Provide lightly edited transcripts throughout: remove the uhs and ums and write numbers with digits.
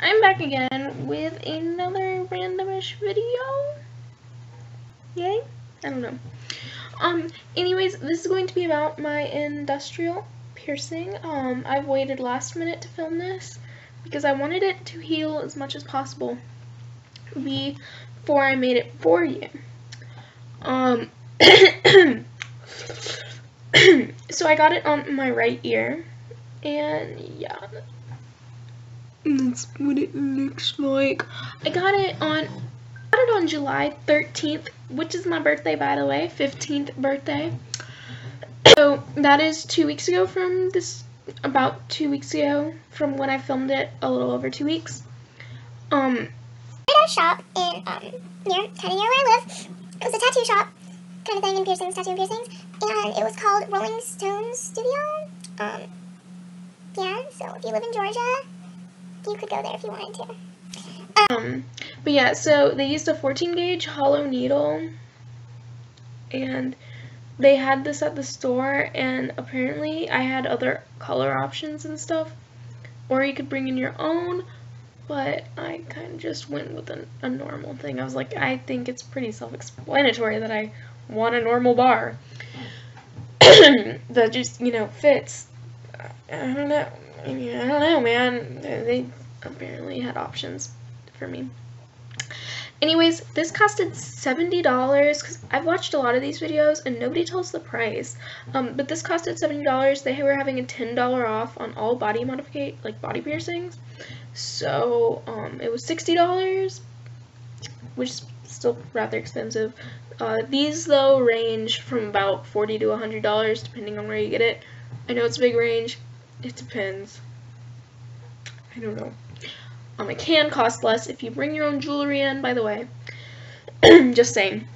I'm back again with another randomish video. Yay? I don't know. Anyways, this is going to be about my industrial piercing. I've waited last minute to film this because I wanted it to heal as much as possible before I made it for you. So I got it on my right ear, and yeah, that's what it looks like. I got it on July 13th, which is my birthday, by the way, 15th birthday. So that is 2 weeks ago from this, about 2 weeks ago from when I filmed it, a little over 2 weeks. I got a shop in, near where I live. It was a tattoo shop kind of thing, in piercings, tattoo and piercings, and it was called Rolling Stone Studio. Yeah, so if you live in Georgia, you could go there if you wanted to. But yeah, so they used a 14 gauge hollow needle, and they had this at the store, and apparently I had other color options and stuff, or you could bring in your own, but I kind of just went with a normal thing. I was like, I think it's pretty self-explanatory that I want a normal bar that just, fits. I don't know. I don't know, man. They apparently had options for me. Anyways, this costed $70 because I've watched a lot of these videos and nobody tells the price. But this costed $70. They were having a $10 off on all body body piercings. So it was $60, which is still rather expensive. These though range from about $40 to $100 depending on where you get it. I know it's a big range. It depends. I don't know. It can cost less if you bring your own jewelry in, by the way. Just saying.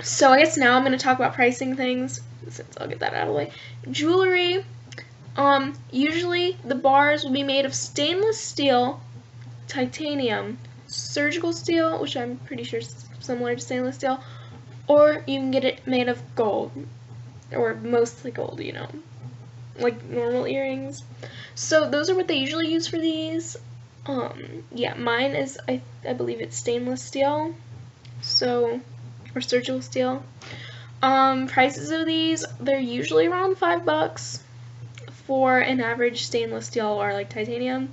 So I guess now I'm going to talk about pricing things, since I'll get that out of the way. Jewelry, usually the bars will be made of stainless steel, titanium, surgical steel, which I'm pretty sure is similar to stainless steel, or you can get it made of gold, or mostly gold, like normal earrings. So those are what they usually use for these. Yeah, mine is, I believe it's stainless steel, or surgical steel. Prices of these, they're usually around $5 for an average stainless steel or like titanium,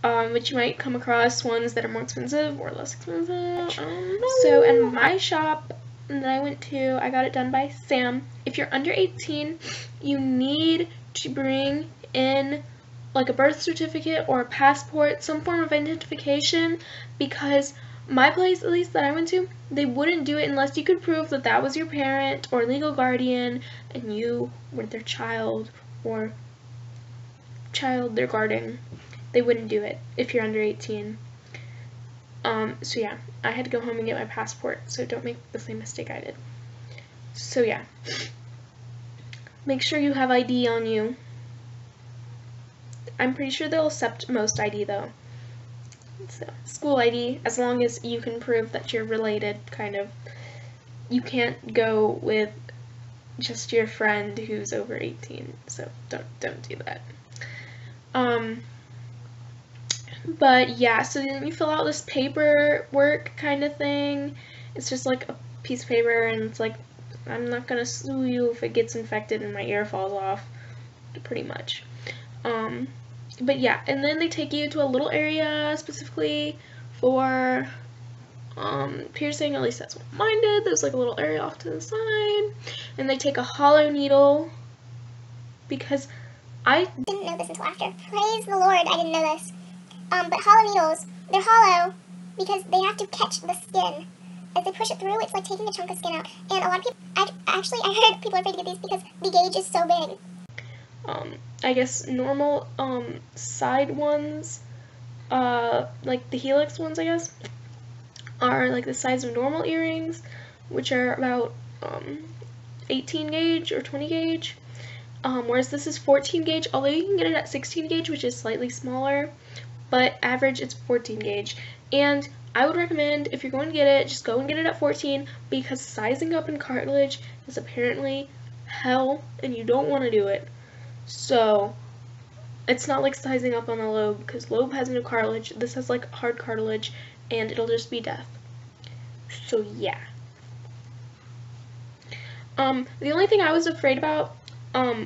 but you might come across ones that are more expensive or less expensive. So in my shop that I went to, I got it done by Sam. If you're under 18, you need to bring in like a birth certificate or a passport, some form of identification, because my place, at least that I went to, they wouldn't do it unless you could prove that that was your parent or legal guardian and you were their child or child they're guarding. They wouldn't do it if you're under 18. So yeah, I had to go home and get my passport, so don't make the same mistake I did. So yeah, make sure you have ID on you. I'm pretty sure they'll accept most ID though. So, school ID, as long as you can prove that you're related, kind of. You can't go with just your friend who's over 18, so don't do that. But yeah, so then you fill out this paperwork kind of thing. It's just like a piece of paper, and it's like, I'm not gonna sue you if it gets infected and my ear falls off, pretty much. But yeah, and then they take you to a little area specifically for piercing. At least that's what mine did. There's like a little area off to the side, and they take a hollow needle, because I didn't know this until after. Praise the Lord, I didn't know this. But hollow needles, they're hollow because they have to catch the skin. As they push it through, it's like taking a chunk of skin out. And a lot of people, I heard people are afraid to get these because the gauge is so big. I guess normal, side ones, like the helix ones, I guess, are like the size of normal earrings, which are about, 18 gauge or 20 gauge, whereas this is 14 gauge, although you can get it at 16 gauge, which is slightly smaller, but average it's 14 gauge, and I would recommend, if you're going to get it, just go and get it at 14, because sizing up in cartilage is apparently hell, and you don't want to do it. So, it's not like sizing up on a lobe, because lobe has no cartilage. This has like hard cartilage, and it'll just be death. So yeah. The only thing I was afraid about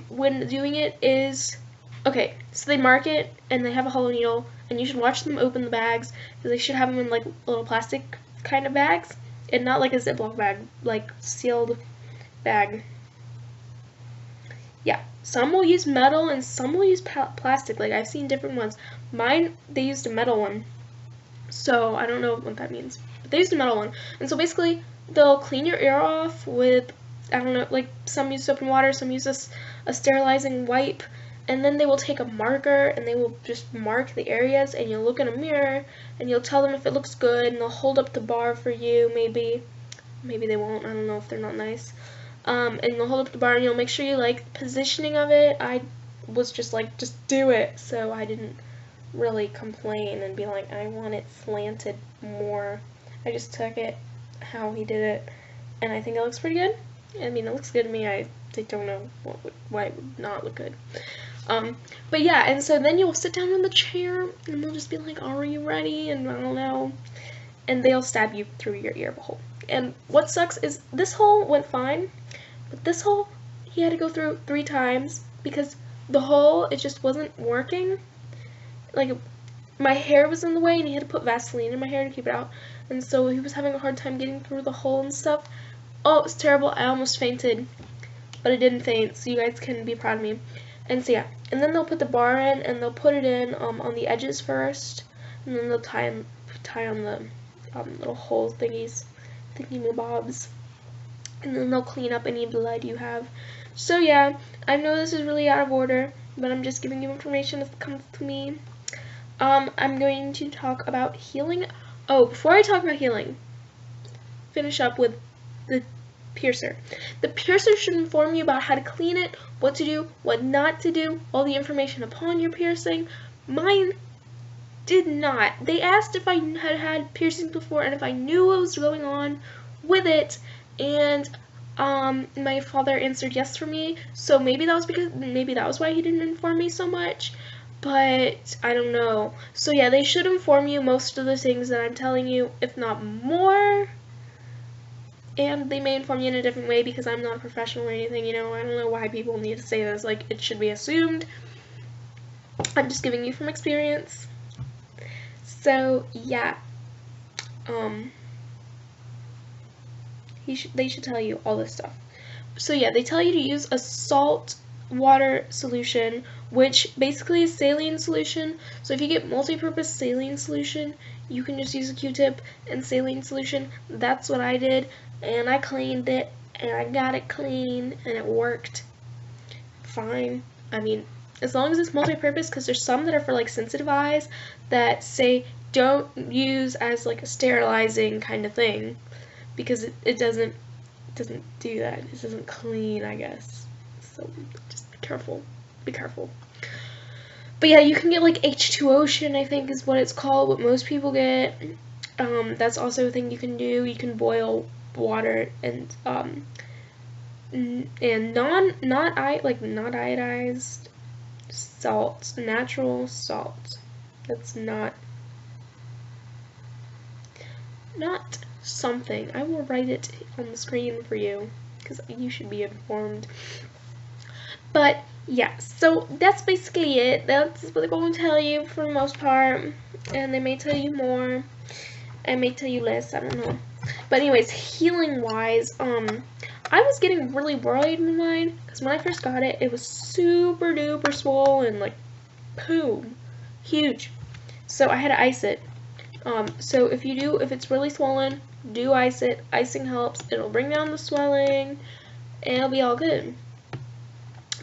when doing it is, okay, so they mark it and they have a hollow needle, and you should watch them open the bags, because they should have them in like little plastic kind of bags, and not like a Ziploc bag, like sealed bag. Yeah, some will use metal and some will use plastic. Like, I've seen different ones. Mine, they used a metal one, so I don't know what that means, but they used a metal one. And so basically, they'll clean your ear off with, I don't know, like some use soap and water, some use a sterilizing wipe, and then they will take a marker and they will just mark the areas, and you'll look in a mirror and you'll tell them if it looks good, and they'll hold up the bar for you. Maybe they won't, I don't know if they're not nice. And you'll hold up the bar and you'll make sure you like the positioning of it. I was just like, just do it, so I didn't really complain and be like, I want it slanted more. I just took it how he did it, and I think it looks pretty good. I mean, it looks good to me. I don't know why it would not look good. But yeah, and so then you'll sit down in the chair and they'll just be like, are you ready? And I don't know. And they'll stab you through your ear hole. And what sucks is this hole went fine, but this hole he had to go through 3 times because the hole, it just wasn't working. Like, my hair was in the way and he had to put Vaseline in my hair to keep it out. And so he was having a hard time getting through the hole and stuff. Oh, it was terrible. I almost fainted, but I didn't faint, so you guys can be proud of me. And so yeah, and then they'll put the bar in and they'll put it in on the edges first, and then they'll tie on the little hole thingy-mabobs, and then they'll clean up any blood you have. So yeah, I know this is really out of order, but I'm just giving you information as it comes to me. I'm going to talk about healing. Oh, before I talk about healing, finish up with the piercer. The piercer should inform you about how to clean it, what to do, what not to do, all the information upon your piercing. Mine did not. They asked if I had had piercings before and if I knew what was going on with it, and my father answered yes for me, so maybe that was why he didn't inform me so much, but I don't know. So yeah, they should inform you most of the things that I'm telling you, if not more. And they may inform you in a different way because I'm not a professional or anything, you know. I don't know why people need to say this, like, it should be assumed. I'm just giving you from experience. So, yeah. They should tell you all this stuff. So, yeah, they tell you to use a salt water solution, which basically is saline solution. So if you get multi-purpose saline solution, you can just use a Q-tip and saline solution. That's what I did, and I cleaned it, and I got it clean, and it worked fine. I mean, as long as it's multi-purpose, because there's some that are for like sensitive eyes that say don't use as like a sterilizing kind of thing, because it doesn't do that. It doesn't clean, I guess. So just be careful. Be careful. But yeah, you can get like H2Ocean, I think is what it's called, what most people get. That's also a thing you can do. You can boil water and not iodized salt, natural salt. That's not something. I will write it on the screen for you because you should be informed. But yeah, so that's basically it. That's what they're going to tell you for the most part, and they may tell you more. I may tell you less. I don't know. But anyways, healing wise, I was getting really worried with mine because when I first got it, it was super duper swollen, like boom, huge. So I had to ice it. So if it's really swollen, do ice it. Icing helps. It'll bring down the swelling, and it'll be all good.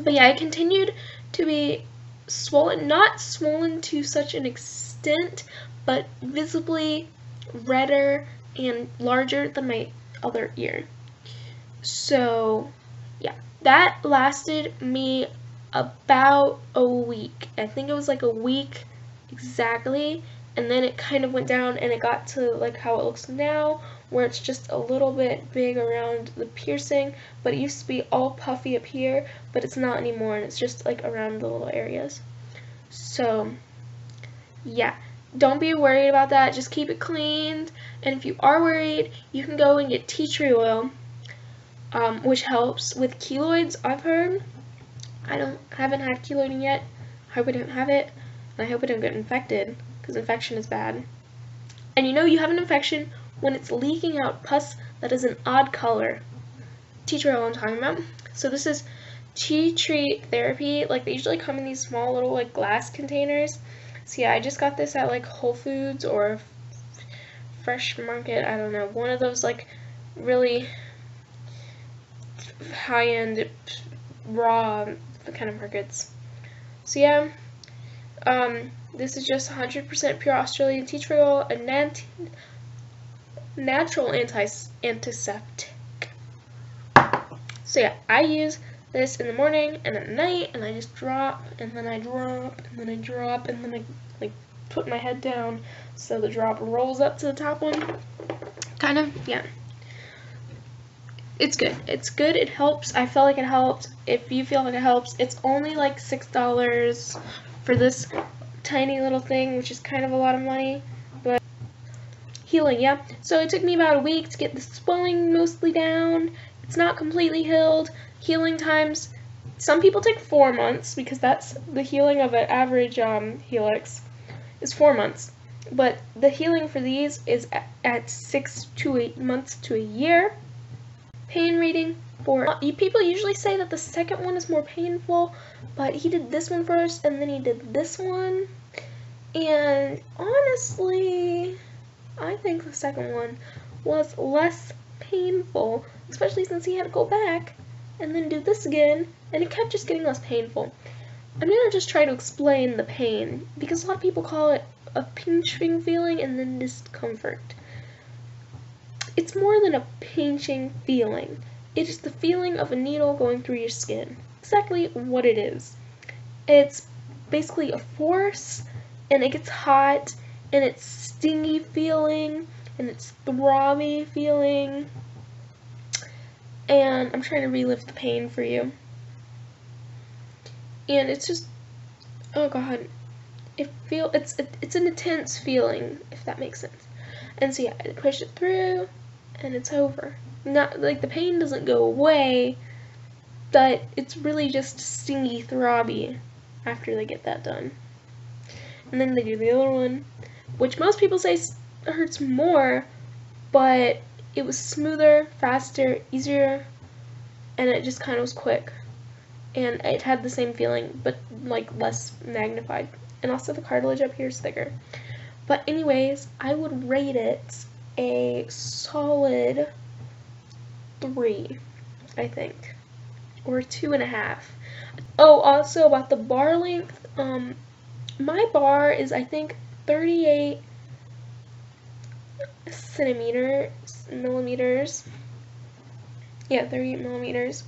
But yeah, it continued to be swollen, not swollen to such an extent, but visibly redder and larger than my other ear. So yeah, that lasted me about a week. I think it was like a week exactly, and then it kind of went down and it got to like how it looks now, where it's just a little bit big around the piercing, but it used to be all puffy up here, but it's not anymore, and it's just like around the little areas. So yeah, don't be worried about that. Just keep it cleaned. And if you are worried, you can go and get tea tree oil, which helps with keloids, I've heard. I haven't had keloiding yet. I hope I don't have it. And I hope I don't get infected, because infection is bad. And you know you have an infection when it's leaking out pus that is an odd color. Tea tree oil I'm talking about. So this is tea tree therapy. Like, they usually come in these small little like glass containers. So yeah, I just got this at like Whole Foods or Fresh Market, I don't know, one of those like really high-end raw kind of markets. So yeah, this is just 100% pure Australian tea tree oil, a natural antiseptic. So yeah, I use this in the morning and at night, and I just drop, and then I drop, and then I drop, and then I like put my head down so the drop rolls up to the top one. Kind of, yeah. It's good. It's good. It helps. I feel like it helped. If you feel like it helps, it's only like $6 for this tiny little thing, which is kind of a lot of money. But healing, yeah. So it took me about a week to get the swelling mostly down. It's not completely healed. Healing times, some people take 4 months, because that's the healing of an average helix is 4 months. But the healing for these is at 6 to 8 months to a year. Pain reading for people usually say that the second one is more painful, but he did this one first and then he did this one, and honestly I think the second one was less painful, especially since he had to go back and then do this again, and it kept just getting less painful. I'm gonna just try to explain the pain, because a lot of people call it a pinching feeling and then discomfort. It's more than a pinching feeling. It is the feeling of a needle going through your skin. Exactly what it is. It's basically a force, and it gets hot, and it's stingy feeling, and it's throbby feeling. And I'm trying to relive the pain for you. And it's just, oh god, it's an intense feeling, if that makes sense. And so yeah, I push it through, and it's over. Not like the pain doesn't go away, but it's really just stingy, throbby after they get that done. And then they do the other one, which most people say hurts more, but it was smoother, faster, easier, and it just kind of was quick. And it had the same feeling, but like less magnified. And also the cartilage up here is thicker. But anyways, I would rate it a solid 3, I think, or 2.5. Oh, also about the bar length, my bar is, I think, 38 millimeters. Yeah, 38 millimeters.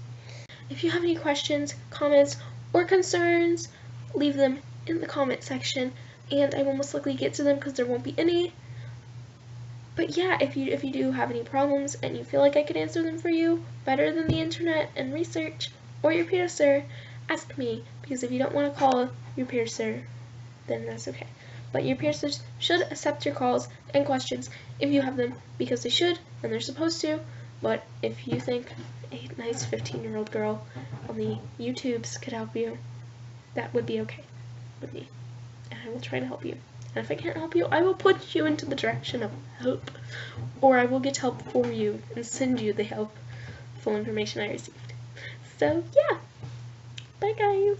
If you have any questions, comments, or concerns, leave them in the comment section, and I will most likely get to them because there won't be any. But yeah, if you do have any problems and you feel like I could answer them for you better than the internet and research or your piercer, ask me, because if you don't want to call your piercer, then that's okay. But your piercers should accept your calls and questions if you have them, because they should and they're supposed to. But if you think a nice 15-year-old girl on the YouTubes could help you, that would be okay with me, and I will try to help you. And if I can't help you, I will put you into the direction of help, or I will get help for you and send you the helpful information I received. So yeah, bye guys.